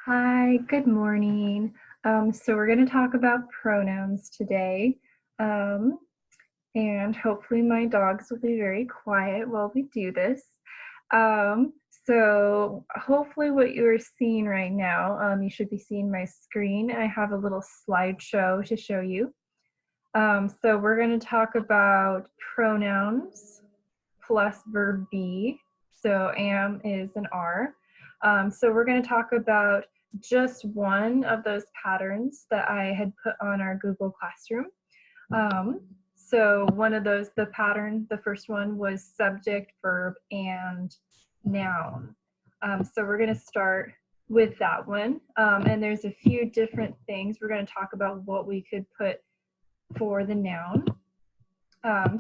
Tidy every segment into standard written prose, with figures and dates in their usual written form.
Hi, good morning. So we're going to talk about pronouns today. Um, and hopefully my dogs will be very quiet while we do this. So hopefully what you're seeing right now, you should be seeing my screen. I have a little slideshow to show you. So we're going to talk about pronouns plus verb be. So am is an R. So we're going to talk about just one of those patterns that I had put on our Google Classroom. So one of those, the first one was subject, verb, and noun. So we're going to start with that one. And there's a few different things. We're going to talk about what we could put for the noun.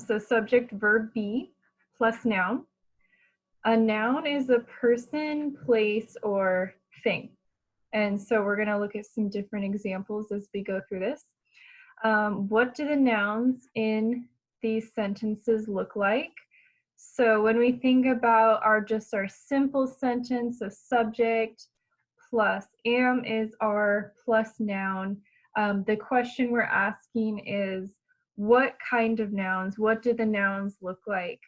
So subject, verb, be plus noun. A noun is a person, place, or thing. And so we're going to look at some different examples as we go through this. What do the nouns in these sentences look like? So when we think about our simple sentence of subject plus am is our plus noun, the question we're asking is what kind of nouns? What do the nouns look like?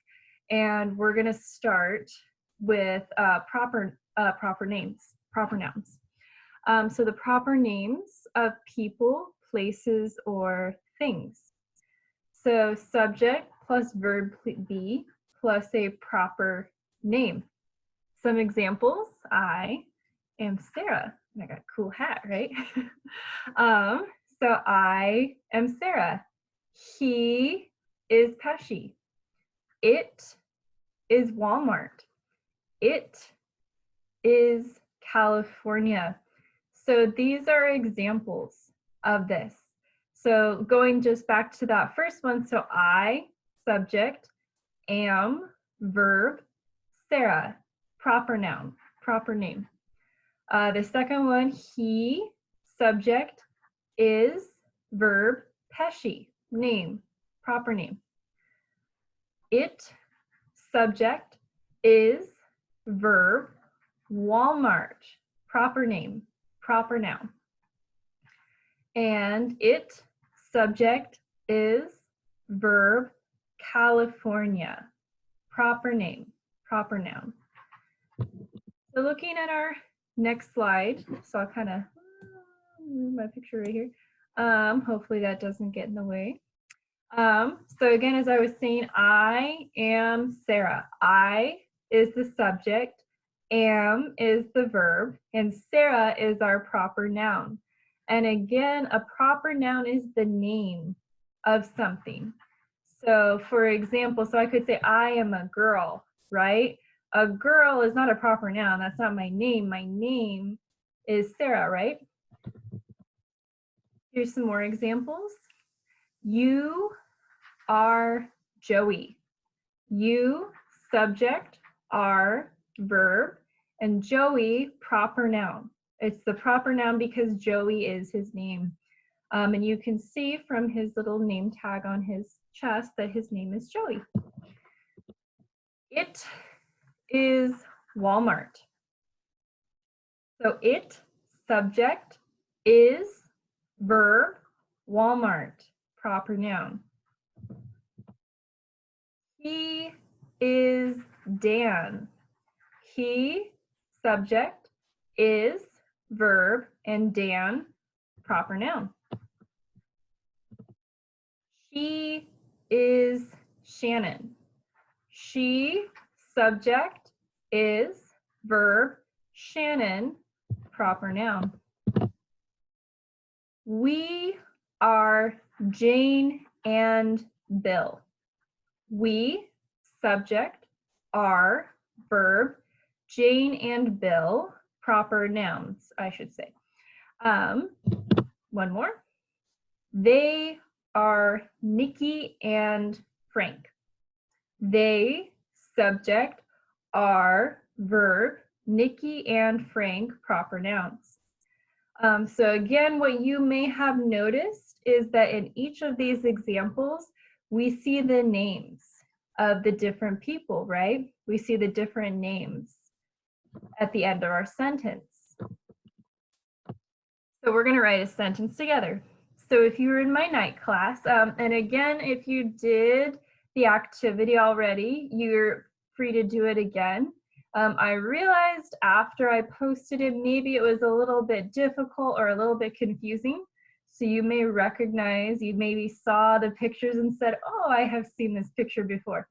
And we're going to start with proper nouns. So the proper names of people, places, or things. So subject plus verb be plus a proper name. Some examples: I am Sarah. And I got a cool hat, right? So I am Sarah. He is Pesci. It is Walmart. It is California. So these are examples of this. So going just back to that first one, so I, subject, am, verb, Sarah, proper noun, proper name. The second one, he, subject, is, verb, Pesci, name, proper name. It, subject, is, verb, Walmart, proper name, proper noun. And it, subject, is, verb, California, proper name, proper noun. So looking at our next slide, so I'll kind of move my picture right here. Hopefully that doesn't get in the way. So again, as I was saying, I am Sarah. I is the subject, am is the verb, and Sarah is our proper noun. And again, a proper noun is the name of something. So for example, so I could say I am a girl, right? A girl is not a proper noun. That's not my name. My name is Sarah, right? Here's some more examples. You are Joey. You, subject, are, verb, and Joey, proper noun. It's the proper noun because Joey is his name. And you can see from his little name tag on his chest that his name is Joey. It is Walmart. So it, subject, is, verb, Walmart, proper noun. He is Dan. He, subject, is, verb, and Dan, proper noun. She is Shannon. She, subject, is, verb, Shannon, proper noun. We are Jane and Bill. We, subject, are, verb, Jane and Bill, proper nouns, I should say. One more. They are Nikki and Frank. They, subject, are, verb, Nikki and Frank, proper nouns. So again, what you may have noticed is that in each of these examples, we see the names of the different people, right? We see the different names at the end of our sentence. So we're going to write a sentence together. So if you were in my night class, and again, if you did the activity already, you're free to do it again. I realized after I posted it, maybe it was a little bit difficult or a little bit confusing. So you may recognize, you maybe saw the pictures and said, oh, I have seen this picture before.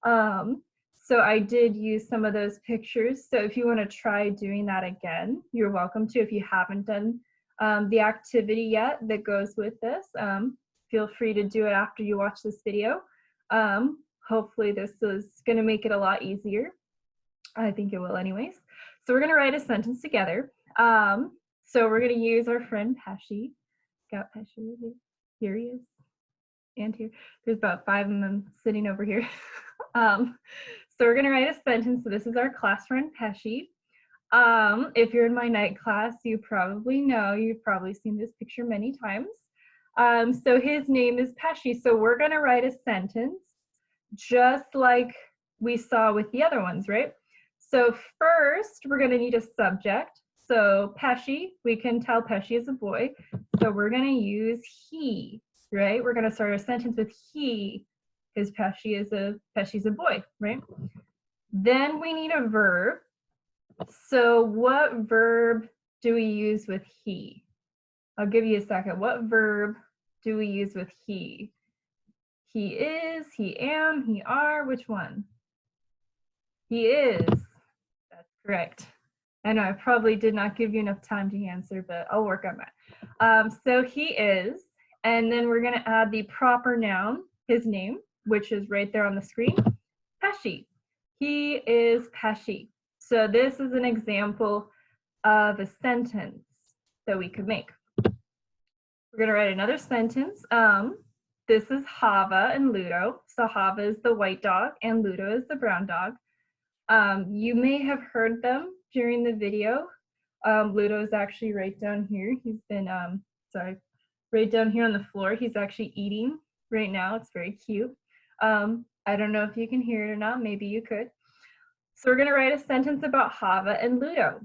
So I did use some of those pictures. So if you want to try doing that again, you're welcome to. If you haven't done the activity yet that goes with this, feel free to do it after you watch this video. Hopefully this is going to make it a lot easier. I think it will anyways. So we're going to write a sentence together. So we're going to use our friend Pesci. Got Pesci right here. Here he is. And here. There's about 5 of them sitting over here. So we're going to write a sentence. So this is our class friend Pesci. If you're in my night class, you probably know, you've probably seen this picture many times. So his name is Pesci. So we're going to write a sentence just like we saw with the other ones, right? So first, we're going to need a subject. So Pesci, we can tell Pesci is a boy. So we're going to use he, right? We're going to start our sentence with he, because Pesci's a boy, right? Then we need a verb. So what verb do we use with he? I'll give you a second. What verb do we use with he? He is, he am, he are, which one? He is. That's correct. I know I probably did not give you enough time to answer, but I'll work on that. So he is, and then we're going to add the proper noun, his name, which is right there on the screen, Pesci. He is Pesci. So this is an example of a sentence that we could make. We're going to write another sentence. This is Hava and Ludo. So Hava is the white dog and Ludo is the brown dog. You may have heard them during the video. Ludo is actually right down here. He's been, right down here on the floor. He's actually eating right now. It's very cute. I don't know if you can hear it or not. Maybe you could. So we're going to write a sentence about Hava and Ludo.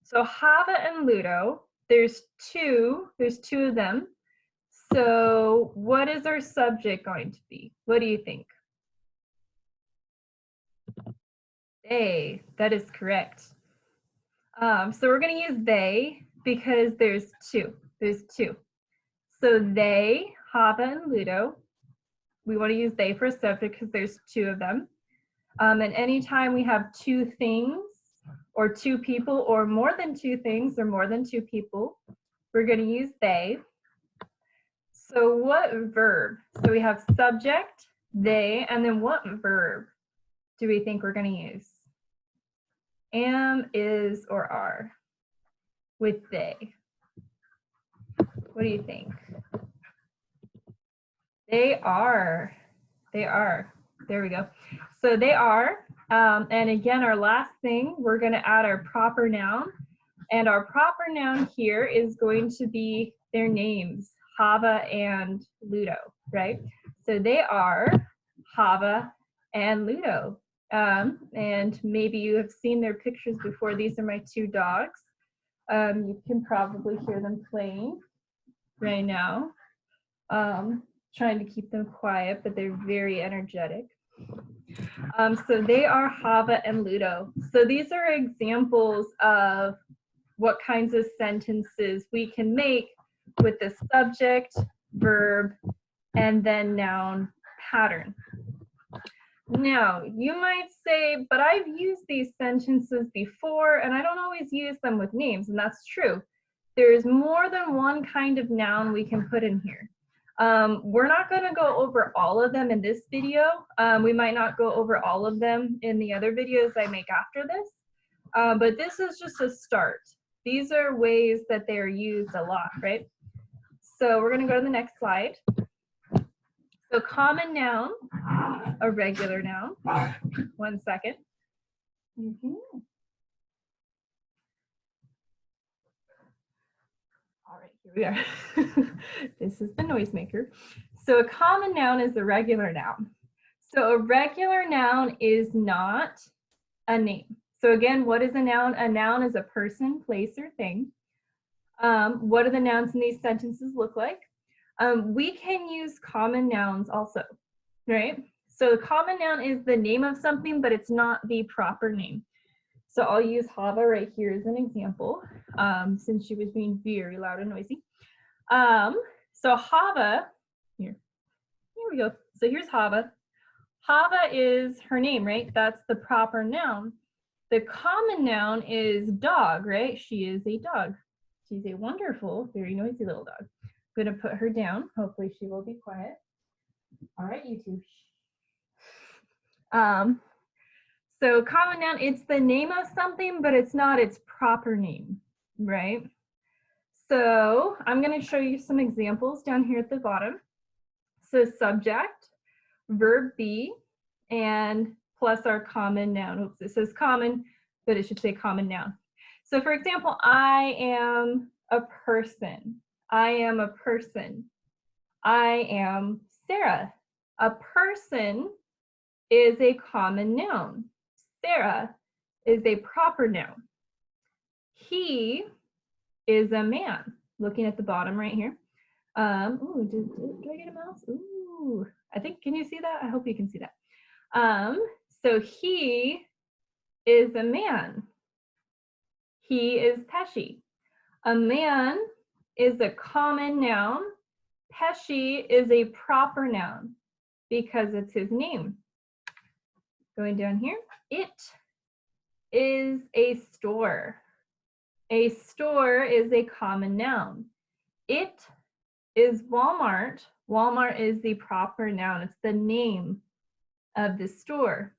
So Hava and Ludo, there's two of them. So what is our subject going to be? What do you think? They. That is correct. So we're going to use they because there's two. There's two. So they, Hava and Ludo, we want to use they for a subject because there's two of them. And anytime we have two things or two people or more than two things or more than two people, we're going to use they. So what verb? So we have subject, they, and then what verb do we think we're going to use? Am, is, or are with they. What do you think? They are. They are. There we go. So they are. And again, our last thing, we're going to add our proper noun. And our proper noun here is going to be their names, Hava and Ludo, right? So they are Hava and Ludo. And maybe you have seen their pictures before. These are my two dogs. You can probably hear them playing right now. Trying to keep them quiet, but they're very energetic. So they are Hava and Ludo. So these are examples of what kinds of sentences we can make with the subject, verb, and then noun pattern. Now, you might say, but I've used these sentences before and I don't always use them with names, and that's true. There's more than one kind of noun we can put in here. We're not going to go over all of them in this video. We might not go over all of them in the other videos I make after this, but this is just a start. These are ways that they are used a lot, right? So we're going to go to the next slide. So common noun, a regular noun. 1 second. All right, here we are. This is the noisemaker. So a common noun is a regular noun. So a regular noun is not a name. So again, what is a noun? A noun is a person, place, or thing. What do the nouns in these sentences look like? We can use common nouns also, right? So the common noun is the name of something, but it's not the proper name. So I'll use Hava right here as an example, since she was being very loud and noisy. So Hava, here we go. So here's Hava. Hava is her name, right? That's the proper noun. The common noun is dog, right? She is a dog. She's a wonderful, very noisy little dog. I'm going to put her down. Hopefully she will be quiet. All right, you two. So common noun, it's the name of something, but it's not its proper name, right? So I'm going to show you some examples down here at the bottom. So subject, verb be, and plus our common noun. Oops, it says common, but it should say common noun. So for example, I am a person. I am a person. I am Sarah. A person is a common noun. Sarah is a proper noun. He is a man. Looking at the bottom right here. Ooh, do I get a mouse? Ooh, I think, can you see that? I hope you can see that. So he is a man. He is Pesci. A man is a common noun. Pesci is a proper noun because it's his name. Going down here, it is a store. A store is a common noun. It is Walmart. Walmart is the proper noun. It's the name of the store.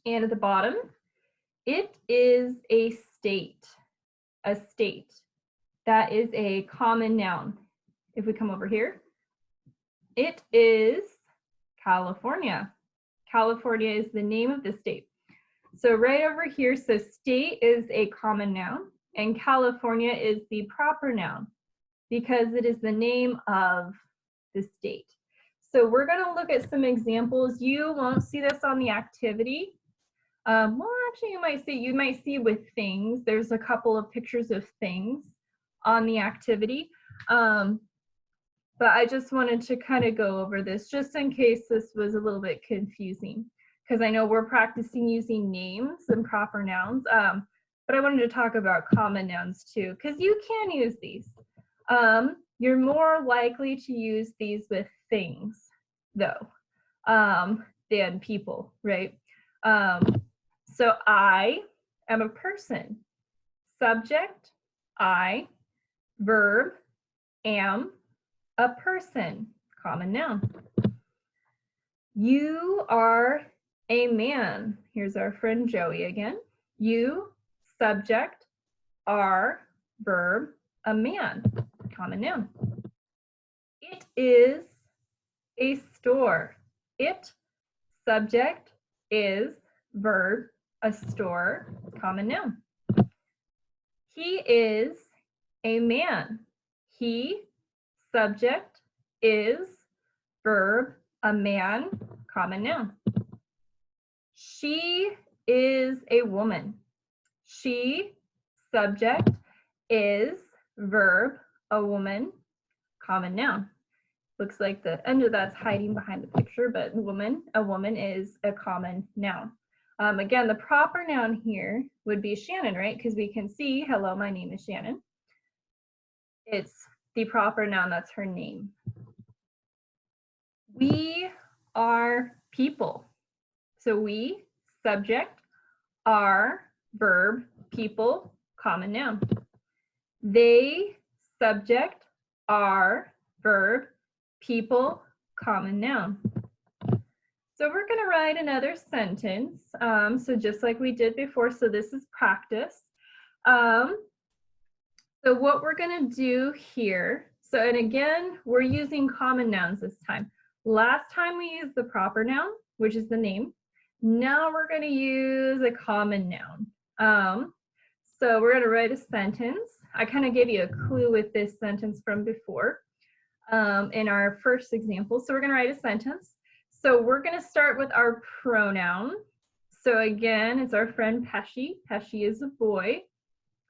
And at the bottom, it is a state. A state. That is a common noun. If we come over here, it is California. California is the name of the state. So right over here, so state is a common noun and California is the proper noun because it is the name of the state. So we're going to look at some examples. You won't see this on the activity. Well, actually, you might see with things. There's a couple of pictures of things on the activity. But I just wanted to kind of go over this just in case this was a little bit confusing, because I know we're practicing using names and proper nouns, but I wanted to talk about common nouns too, because you can use these. You're more likely to use these with things, though, than people, right? So I am a person. Subject, I. Verb, am. A person, common noun. You are a man. Here's our friend Joey again. You, subject, are, verb, a man, common noun. It is a store. It, subject, is, verb, a store, common noun. He is a man. He, subject, is, verb, a man, common noun. She is a woman. She, subject, is, verb, a woman, common noun. Looks like the end of that's hiding behind the picture, but woman, a woman is a common noun. Again, the proper noun here would be Shannon, right? Because we can see, hello, my name is Shannon. It's the proper noun, that's her name. We are people. So we, subject, are, verb, people, common noun. They, subject, are, verb, people, common noun. So we're going to write another sentence. So just like we did before, so this is practice. So what we're going to do here, so and again, we're using common nouns this time. Last time we used the proper noun, which is the name. Now we're going to use a common noun. So we're going to write a sentence. I kind of gave you a clue with this sentence from before in our first example. So we're going to write a sentence. So we're going to start with our pronoun. So again, it's our friend Pesci. Pesci is a boy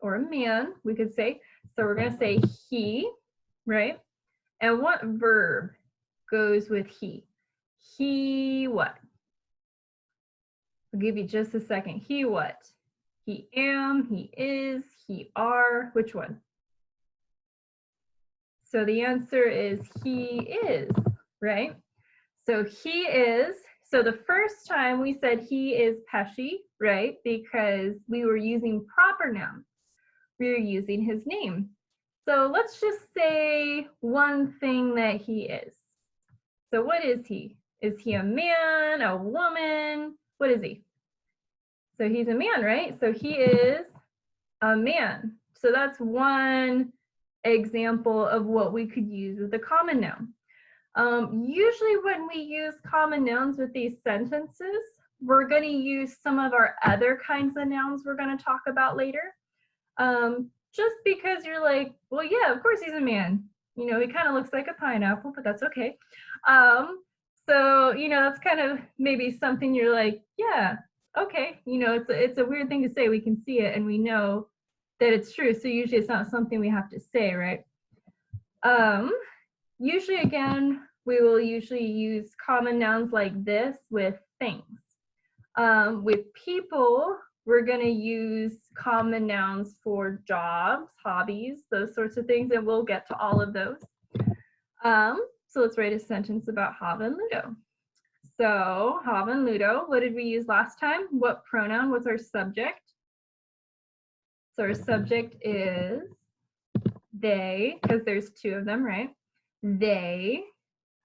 or a man, we could say. So we're going to say he, right? And what verb goes with he? He what? I'll give you just a second. He what? He am, he is, he are. Which one? So the answer is he is, right? So he is, so the first time we said he is Pesci, right? Because we were using proper nouns. We were using his name. So let's just say one thing that he is. So what is he? Is he a man, a woman? What is he? So he's a man, right? So he is a man. So that's one example of what we could use with a common noun. Usually when we use common nouns with these sentences, we're going to use some of our other kinds of nouns we're going to talk about later. Just because you're like, well, yeah, of course he's a man. You know, he kind of looks like a pineapple, but that's okay. So, you know, that's kind of maybe something you're like, yeah, okay. You know, it's a weird thing to say. We can see it and we know that it's true. So usually it's not something we have to say, right? Usually, again, we will usually use common nouns like this with things. With people, we're going to use common nouns for jobs, hobbies, those sorts of things, and we'll get to all of those. So let's write a sentence about Hava and Ludo. So Hava and Ludo, what did we use last time? What pronoun was our subject? So our subject is they, because there's two of them, right? They,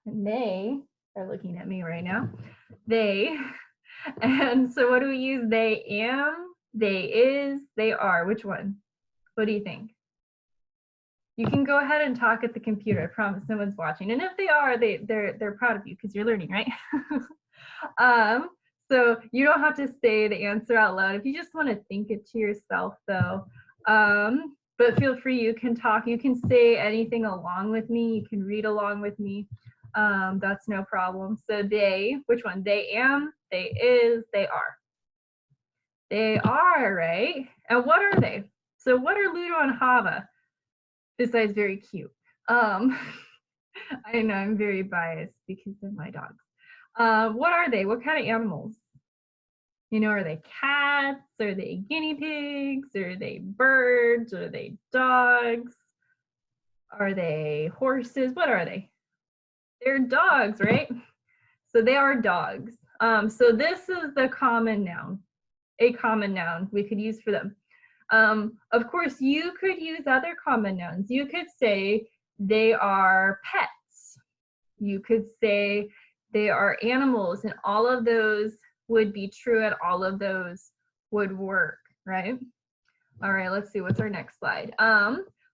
and they are looking at me right now. They, and so what do we use? They am, they is, they are. Which one? What do you think? You can go ahead and talk at the computer. I promise no one's watching. And if they are, they're proud of you because you're learning, right? So you don't have to say the answer out loud. If you just want to think it to yourself, though. But feel free, you can talk. You can say anything along with me. You can read along with me. That's no problem. So they, which one? They am, they is, they are. They are, right? And what are they? So what are Ludo and Hava? Besides very cute. I know I'm very biased because of my dogs. What are they? What kind of animals? You know, are they cats? Are they guinea pigs? Are they birds? Are they dogs? Are they horses? What are they? They're dogs, right? So they are dogs. So this is the common noun, a common noun we could use for them. Of course, you could use other common nouns. You could say they are pets. You could say they are animals, and all of those would be true and all of those would work, right? All right, let's see, what's our next slide?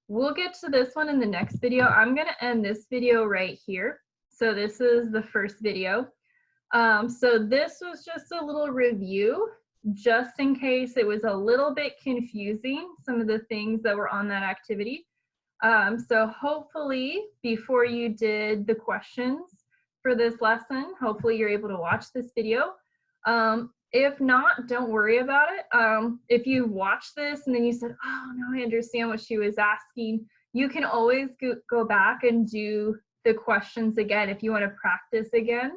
We'll get to this one in the next video. I'm gonna end this video right here. So this is the first video. So this was just a little review, just in case it was a little bit confusing, some of the things that were on that activity. So hopefully before you did the questions for this lesson, hopefully you're able to watch this video. If not, don't worry about it. If you watch this and then you said, oh, no, I understand what she was asking, you can always go back and do the questions again if you want to practice again.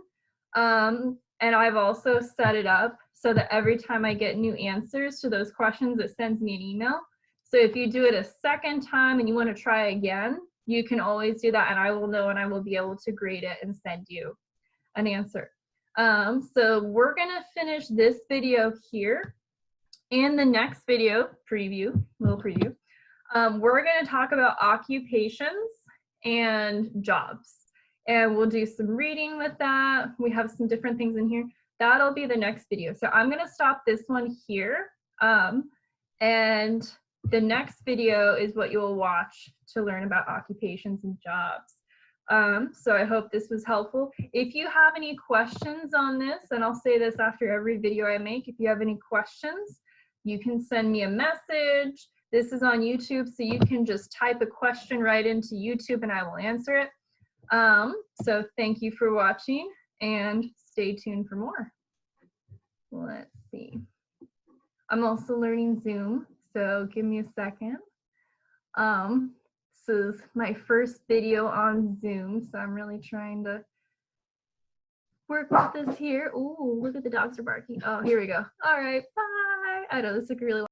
And I've also set it up so that every time I get new answers to those questions, it sends me an email. So if you do it a second time and you want to try again, you can always do that and I will know and I will be able to grade it and send you an answer. So we're going to finish this video here. In the next video, little preview, we're going to talk about occupations and jobs. And we'll do some reading with that. We have some different things in here. That'll be the next video. So I'm going to stop this one here. And the next video is what you will watch to learn about occupations and jobs. So I hope this was helpful. If you have any questions on this, and I'll say this after every video I make, if you have any questions, you can send me a message. This is on YouTube, so you can just type a question right into YouTube and I will answer it. So thank you for watching and stay tuned for more. Let's see. I'm also learning Zoom, so give me a second. is my first video on Zoom, so I'm really trying to work with this here. Ooh, look at the dogs are barking. Oh, here we go. All right, bye. I know this took a really